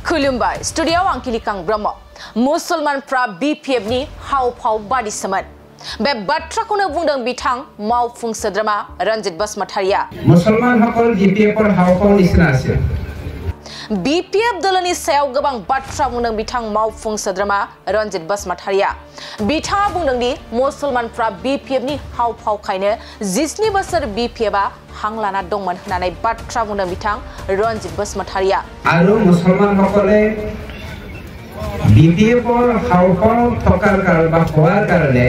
खुलुमबाय स्टुडियाव आं किलिकां ब्रह्म मुसलमानफ्रा बिपिएफनि हाव-फाव बादिसोमोन बे बाथ्राखौनो बुंदों बिथां मावफुं सोद्रोमा रन्जित बसुमतारिया मुसलमान हकल बिपिएफर हाव-फाव निसिनासो बिपिएफ दलनि सायाव गोबां बाथ्रा बुंदों बिथां मावफुं सोद्रोमा रन्जित बसुमतारिया बिथाङा बुंदों दि मुसलमानफ्रा बिपिएफनि हाव-फावखायनो 17 बोसोर बिपिएफआ हां लाना दंमोन होननानै बाथ्रा बुंदों बिथां रन्जित बसुमतारिया आरो मुसलमान हकले बिपिएफर हाव-फाव थकार कारण बा होৱাৰ কাৰণে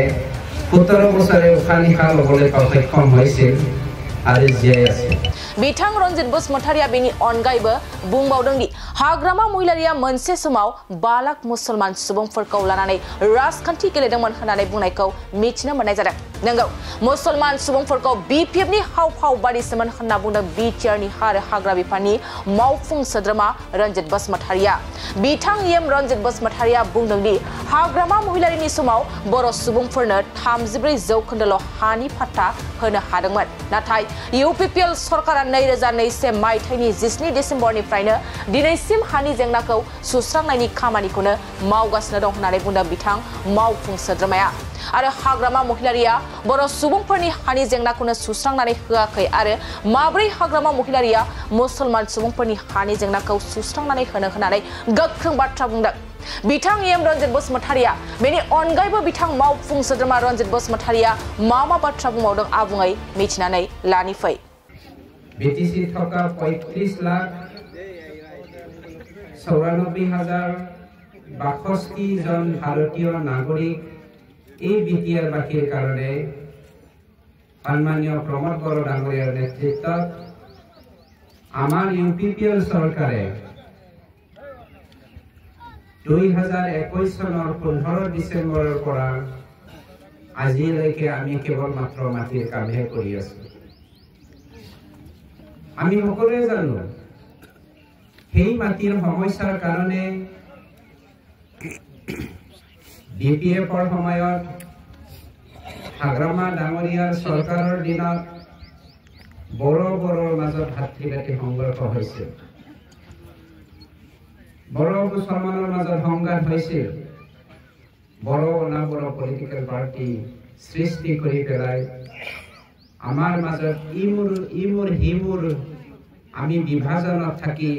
17 বছৰে উশাহ-নিশাহ ল'বলৈ সক্ষম হৈছিল आरो जियाय আছে बिथां रन्जित बसुमतारिया बेनि अनगायैबो बुंबावदों दि हाग्रामा महिलारिया मोनसे समाव 5 लाख मुसलमान सुबुंफोरखौ लानानै राजखान्थि गेलेदोंमोन होननानै बुंनायखौ मिथिनो मोननाय जादों नंगौ मुसलमान सुबुंफोरखौ बिपिएफनि हाव-फाव बादिसोमोन होनना बुंदों बिटिआरनि हाग्रा बिफाननि मावफुं सोद्रोमा रन्जित बसुमतारिया बिथां एम रन्जित बसुमतारिया बुंदों दि हाग्रामा महिलारिनि समाव बर' सुबुंफोरनो 34% हानि फाट्टा होनो हादोंमोन नाथाय इउपिपिएल सरकारा 2021 मायथाइनि 17 डिसेम्बरनिफ्रायनो दिनैसिम हानि जेंनाखौ सुस्रांनायनि खामानिखौनो मावगासिनो दं होननानै बुंदों बिथां मावफुं सोद्रोमाया आरो हाग्रामा महिलारिया बर' सुबुंफोरनि हानि जेंनाखौनो सुस्रांनानै होआखै आरो माब्रै हाग्रामा महिलारिया मुसलमान सुबुंफोरनि हानि जेंनाखौ सुस्रांनानै होननानै गोख्रों बाथ्रा बुंदों बिथां एम रन्जित बसुमतारिया बेनि अनगायैबो बिथां मावफुं सोद्रोमा रन्जित बसुमतारिया मा बाथ्रा बुंबावदों आबुङै मिथिनानै लानि फै बीटीसी थका 35 लाख 94,062 জন ভারতীয় নাগরিক এই বিটিআর বাকির কারণে সম্মানীয় প্রমোদ বড় ডাঙরিয়ার নেতৃত্বত আমার ইউপিপিএল সরকারে 2021 চনৰ 15 ডিসেম্বৰৰ পৰা আজিলৈকে আমি কেৱল মাত্ৰ মাটিৰ কামহে কৰি আছো আমি সকলোৱে জানো সেই মাটিৰ সমস্যাৰ কাৰণে বিপিএফৰ সময়ত হাগ্ৰামা ডাঙৰীয়াৰ চৰকাৰৰ দিনত বড়ৰ মাজত ভাতৃ সংঘৰ্ষ হৈছিল বড় মুছলমানৰ মাজত সংঘাত হৈছিল বড় অনাবড় পলিটিক্যাল পাৰ্টি সৃষ্টি কৰি পেলাই আমাৰ মাজত ইমুৰ আমি বিভাজনত থাকি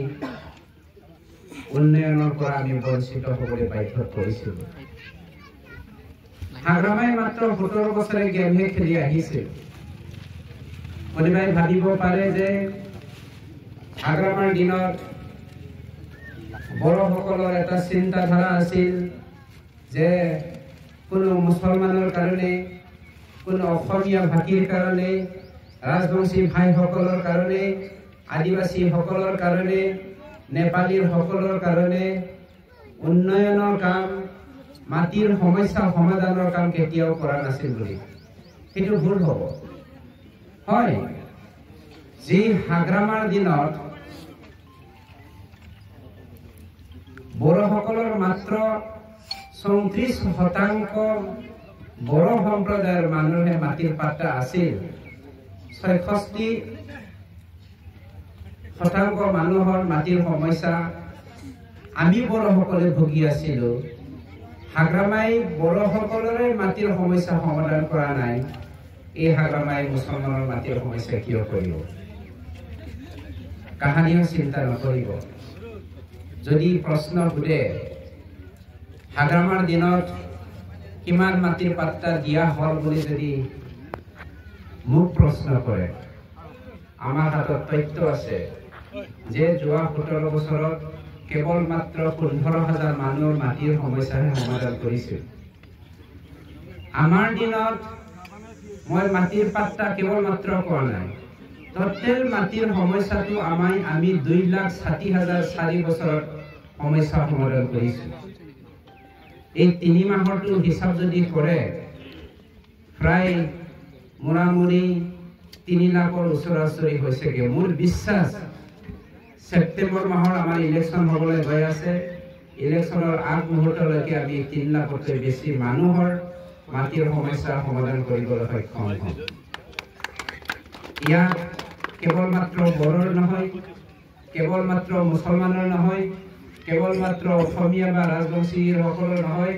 উন্নয়নৰ পৰা আমি বঞ্চিত হ'বলৈ বাধ্য কৰিছিল হাগ্ৰামাই মাত্ৰ 17 বছৰে গেমহে খেলি আহিছিল কোনোবাই ভাবিব পাৰে যে হাগ্ৰামাৰ দিনত বড়সকলৰ এটা চিন্তাধাৰা আছিল যে কোনো মুছলমানৰ কাৰণে কোনো অসমীয়া ভাষীৰ কাৰণে ৰাজবংশী ভাইসকলৰ কাৰণে আদিবাসী সকলৰ কাৰণে নেপালীৰ সকলৰ কাৰণে উন্নয়নৰ কাম মাটিৰ সমস্যা সমাধানৰ কাম কেতিয়াও কৰা নাছিল বুলি সেইটো ভুল হ'ব হয় যি হাগ্ৰামাৰ দিনত বড়সকলৰ মাত্ৰ 34% বড় সম্প্ৰদায়ৰ মানুহে মাটিৰ পাট্টা আছিল 66% মানুহৰ মাটিৰ সমস্যা আমি বড়সকলে ভুগি আছিলো হাগ্ৰামাই বড়সকলৰে মাটিৰ সমস্যা সমাধান কৰা নাই এই হাগ্ৰামাই মুছলমানৰ মাটিৰ সমস্যা কিয় কৰিব কাহানিও চিন্তা নকৰিব যদি প্ৰশ্ন সুধে হাগ্ৰামাৰ দিনত কিমান মাটিৰ পাট্টা দিয়া হল বুলি যদি মোক প্ৰশ্ন কৰে আমাৰ হাতত তথ্য আছে যে যোৱা 17 বছৰত কেৱল মাত্ৰ 15,000 মানুহৰ মাটিৰ সমস্যাহে সমাধান কৰিছিল আমাৰ দিনত মই মাটিৰ পাট্টা কেৱল মাত্ৰ কোৱা নাই টোটেল মাটিৰ সমস্যাটো আমি 2,60,004 বছৰত সমস্যা সমাধান কৰিছো এই 3 মাহৰটো হিচাপ যদি কৰে প্ৰায় মোটামুটি 3 লাখৰ ওচৰা-ওচৰি হৈছেগে মোৰ বিশ্বাস সেপ্টেম্বৰ মাহৰ আমাৰ ইলেকশন হ'বলৈ গৈ আছে ইলেকশনৰ আগ মুহূৰ্তলৈকে আমি 3 লাখতকৈ বেছি মানুহৰ মাটিৰ সমস্যা সমাধান কৰিবলৈ সক্ষম হ'ম ইয়াত কেৱল মাত্ৰ বড়ৰ নহয় কেৱল মাত্ৰ মুছলমানৰ নহয় কেৱল মাত্ৰ অসমীয়া বা ৰাজবংশীসকলৰ নহয়,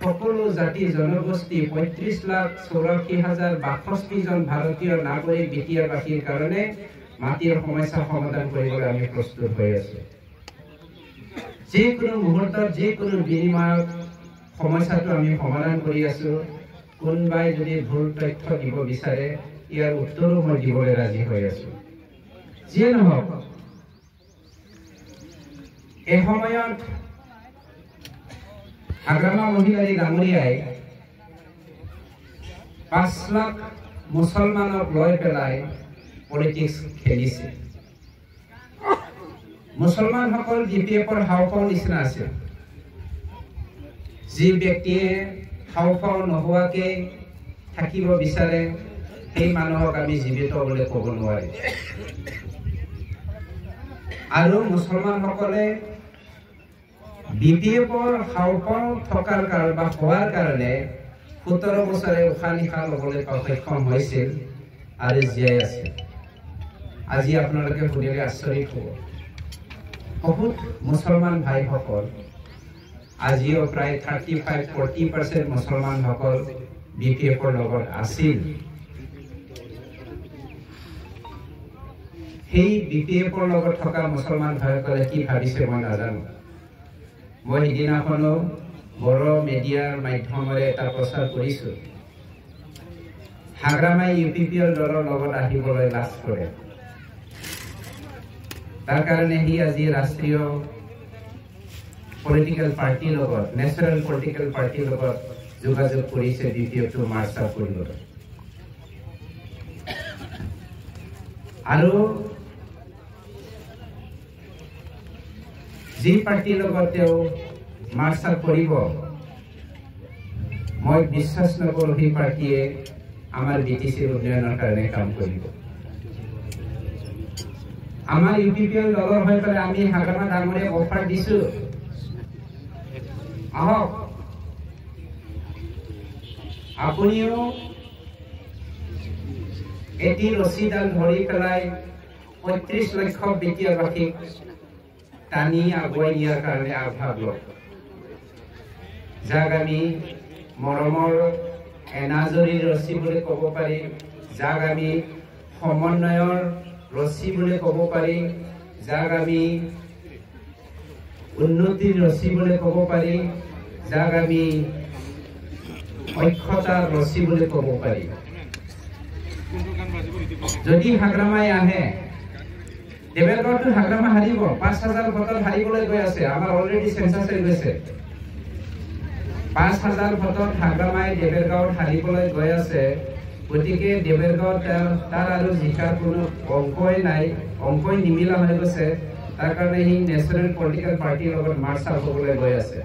সকলো জাতি জনগোষ্ঠী 35,84,062 জন ভাৰতীয় নাগৰিক বিটিয়াৰবাসীৰ কাৰণে মাটিৰ সমস্যা সমাধান কৰিবলৈ আমি প্ৰস্তুত হৈ আছো। যিকোনো মুহূৰ্তত যিকোনো বিনিময়ত সমস্যাটো আমি সমাধান কৰি আছো। কোনোবাই যদি ভুল তথ্য দিব বিচাৰে ইয়াৰ উত্তৰো মই দিবলৈ ৰাজি হৈ আছো। যিয়ে নহওক, এই সময়ত হাগ্ৰামা মহিলাৰী ডাঙৰীয়াই 5 লাখ মুছলমানক লৈ পেলাই পলিটিক্স খেলিছে। মুছলমানসকল DPFৰ হাওঁফাওঁ নিচিনা আছে। যি ব্যক্তিয়ে হাওঁফাওঁ নোহোৱাকে থাকিব বিচাৰে সেই মানুহক আমি জীৱিত বুলি ক'ব নোৱাৰি। আৰু মুছলমানসকলে BPFৰ হাওঁফাওঁ থকাৰ কাৰণে বা হোৱাৰ কাৰণে 17 বছৰে উশাহ নিশাহ ল'বলৈ সক্ষম হৈছিল আৰু জীয়াই আছে। আজি আপোনালোকে শুনিলে আচৰিত হ'ব। বহুত মুছলমান ভাইসকল আজিও প্ৰায় 35-40% মুছলমানসকল BPFৰ লগত আছিল। সেই BPFৰ লগত থকা মুছলমান ভাইসকলে কি ভাবিছে মই নাজানো। মই সিদিনাখনো বড় মিডিয়াৰ মাধ্যমেৰে এটা প্ৰচাৰ কৰিছোঁ। হাগ্ৰামাই UPPৰ দলৰ লগত আহিবলৈ লাজ কৰে। তাৰ কাৰণে সি আজি ৰাষ্ট্ৰীয় পলিটিকেল পাৰ্টিৰ লগত, নেশ্যনেল পলিটিকেল পাৰ্টিৰ লগত যোগাযোগ কৰিছে BPFটো মাৰ্চ আউট কৰিবলৈ। আৰু যি পাৰ্টিৰ লগত তেওঁ মাৰ্চ আউট কৰিব, মই বিশ্বাস নকৰোঁ সেই পাৰ্টিয়ে আমাৰ BTCৰ উন্নয়নৰ কাৰণে কাম কৰিব। আমাৰ UPPৰ দলৰ হৈ পেলাই আমি হাগ্ৰামা ডাঙৰীয়াক অফাৰ দিছো, আহক আপুনিও এটি ৰছীডাল ধৰি পেলাই 35 লক্ষ বিটিয়াৰবাসীক টানি আগুৱাই নিয়াৰ কাৰণে আগভাগ লওক। যাক আমি মৰমৰ এনাজৰীৰ ৰছী বুলি ক'ব পাৰি, যাক আমি সমন্বয়ৰ ৰছী বুলি ক'ব পাৰি, যাক আমি উন্নতিৰ ৰছী বুলি ক'ব পাৰি, যাক আমি ঐক্যতাৰ ৰছী বুলি ক'ব পাৰি। যদি হাগ্ৰামাই আহে, দেবেৰগাঁৱতো হাগ্ৰামা হাৰিব, 5,000 ভোটত হাৰিবলৈ গৈ আছে। আমাৰ অলৰেডি চেঞ্চাছ হৈ গৈছে। 5,000 ভোটত হাগ্ৰামাই দেবেৰগাঁৱত হাৰিবলৈ গৈ আছে। গতিকে দেবেৰগাঁৱত তাৰ আৰু জিকাৰ কোনো অংকই নাই, অংকই নিমিলা হৈ গৈছে। তাৰ কাৰণে সি নেশ্যনেল পলিটিকেল পাৰ্টিৰ লগত মাৰ্চ আউট হ'বলৈ গৈ আছে।